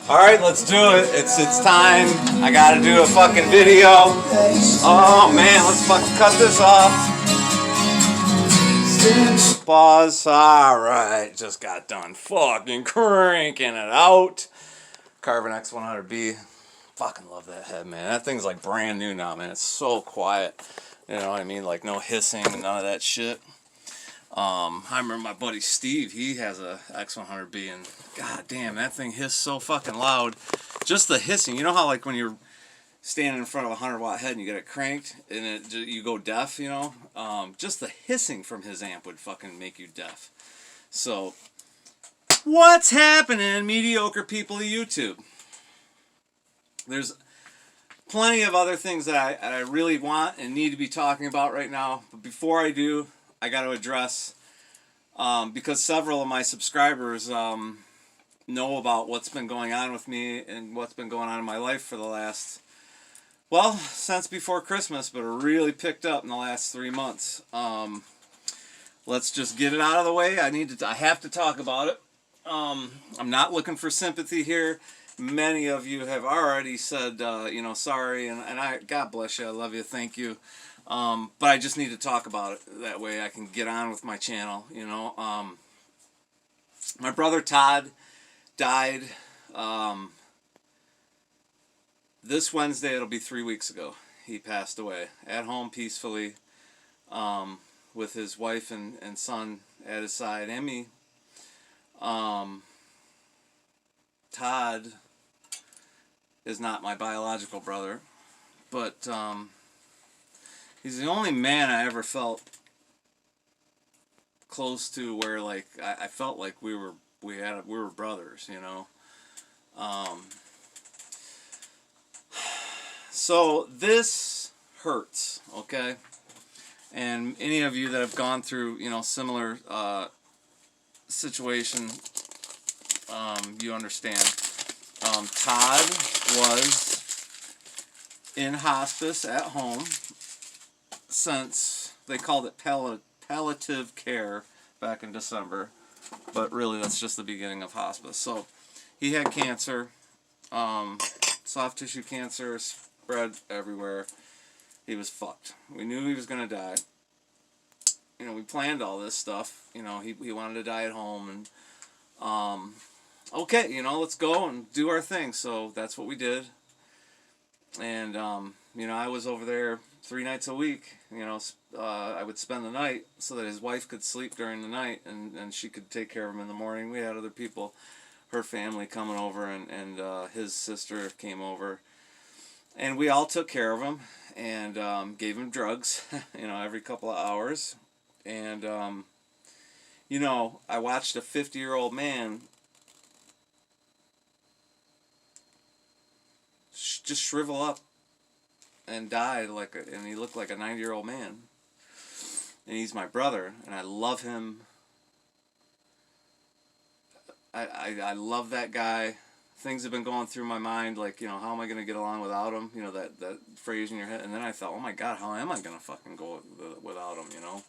Alright, let's do it. It's time. I gotta do a fucking video. Oh man, let's fucking cut this off. Pause. Alright, just got done fucking cranking it out. Carbon X100B. Fucking love that head, man. That thing's like brand new now, man. It's so quiet. You know what I mean? Like no hissing, none of that shit. I remember my buddy Steve, he has a X100B, and god damn, that thing hissed so fucking loud. Just the hissing, you know how like when you're standing in front of a 100-watt head and you get it cranked and you go deaf, you know? Just the hissing from his amp would fucking make you deaf. So, what's happening, mediocre people of YouTube? There's plenty of other things that I really want and need to be talking about right now, but before I do, I got to address, because several of my subscribers know about what's been going on with me and what's been going on in my life for the last, well, since before Christmas, but it really picked up in the last 3 months. Let's just get it out of the way. I have to talk about it. I'm not looking for sympathy here. Many of you have already said, you know, sorry, and God bless you, I love you, thank you. But I just need to talk about it. That way I can get on with my channel, you know. My brother Todd died this Wednesday. It'll be 3 weeks ago. He passed away at home peacefully with his wife and son at his side and me. Todd is not my biological brother, but he's the only man I ever felt close to where like I felt like we were brothers, you know. So this hurts, okay? And any of you that have gone through, you know, similar situation, you understand. Todd was in hospice at home since they called it palliative care back in December, but really that's just the beginning of hospice. So he had cancer, soft tissue cancer, spread everywhere. He was fucked. We knew he was gonna die. You know, we planned all this stuff. You know, he wanted to die at home, and okay, you know, let's go and do our thing. So that's what we did. And you know, I was over there 3 nights a week. You know, I would spend the night so that his wife could sleep during the night, and she could take care of him in the morning. We had other people, her family coming over, and his sister came over, and we all took care of him and gave him drugs, you know, every couple of hours. And you know, I watched a 50-year-old man just shrivel up and died and he looked like a 90-year-old man. And he's my brother, and I love him. I love that guy. Things have been going through my mind, like, you know, how am I going to get along without him? You know, that phrase in your head. And then I thought, oh my God, how am I going to fucking go without him, you know?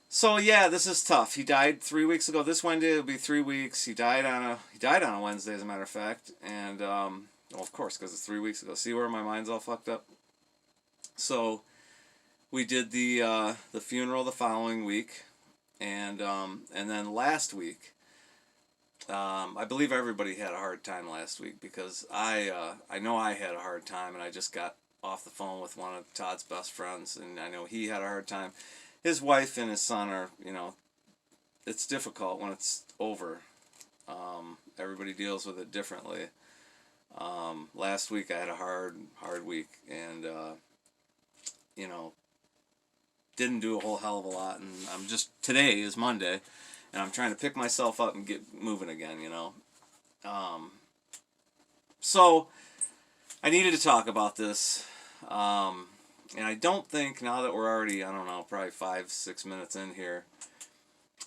So yeah, this is tough. He died 3 weeks ago. This Wednesday it'll be 3 weeks. He died on a Wednesday, as a matter of fact. And well, of course, because it's 3 weeks ago. See where my mind's all fucked up? So we did the funeral the following week, and then last week, I believe everybody had a hard time last week, because I know I had a hard time, and I just got off the phone with one of Todd's best friends, and I know he had a hard time. His wife and his son are, you know, it's difficult when it's over. Everybody deals with it differently. Last week I had a hard week, and you know, didn't do a whole hell of a lot, and today is Monday, and I'm trying to pick myself up and get moving again, you know. So I needed to talk about this, and I don't think, now that we're already, I don't know, probably 5-6 minutes in here,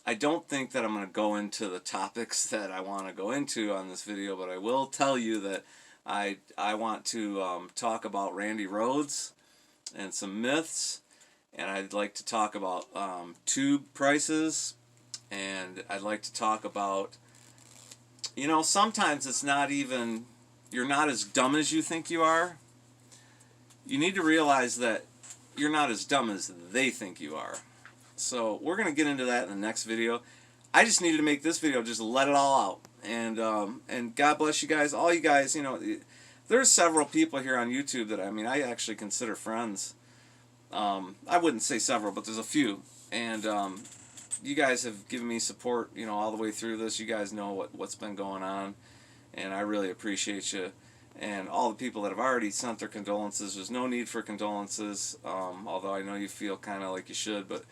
I don't think that I'm going to go into the topics that I want to go into on this video, but I will tell you that I want to talk about Randy Rhoads and some myths, and I'd like to talk about tube prices, and I'd like to talk about You know, sometimes it's not even, you're not as dumb as you think you are. You need to realize that you're not as dumb as they think you are. So we're going to get into that in the next video. I just needed to make this video, just let it all out. And God bless you guys. All you guys, you know, there's several people here on YouTube that, I mean, I actually consider friends. I wouldn't say several, but there's a few. And you guys have given me support, you know, all the way through this. You guys know what's been going on. And I really appreciate you. And all the people that have already sent their condolences. There's no need for condolences, although I know you feel kind of like you should. But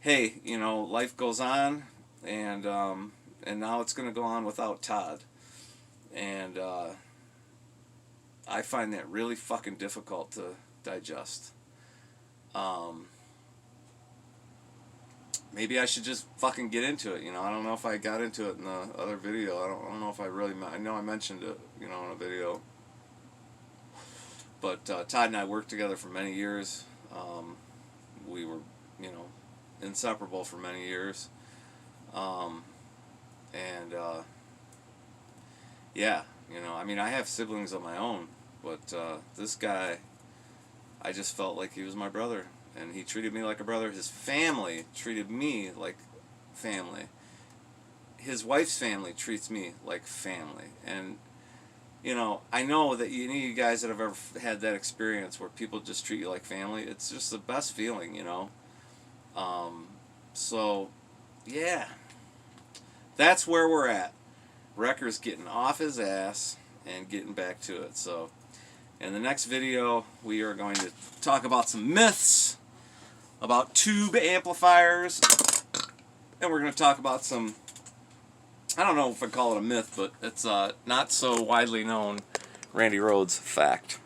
hey, you know, life goes on, and now it's going to go on without Todd. And I find that really fucking difficult to digest. Maybe I should just fucking get into it, you know. I don't know if I got into it in the other video. I don't know if I really, I know I mentioned it, you know, in a video. But Todd and I worked together for many years. We were, you know, inseparable for many years. Yeah, you know, I mean, I have siblings of my own, but this guy, I just felt like he was my brother, and he treated me like a brother. His family treated me like family. His wife's family treats me like family, and you know, I know that any of you guys that have ever had that experience where people just treat you like family, it's just the best feeling, you know. So, yeah, that's where we're at. Wrecker's getting off his ass and getting back to it. So, in the next video, we are going to talk about some myths about tube amplifiers, and we're going to talk about some, I don't know if I call it a myth, but it's not so widely known Randy Rhoads fact.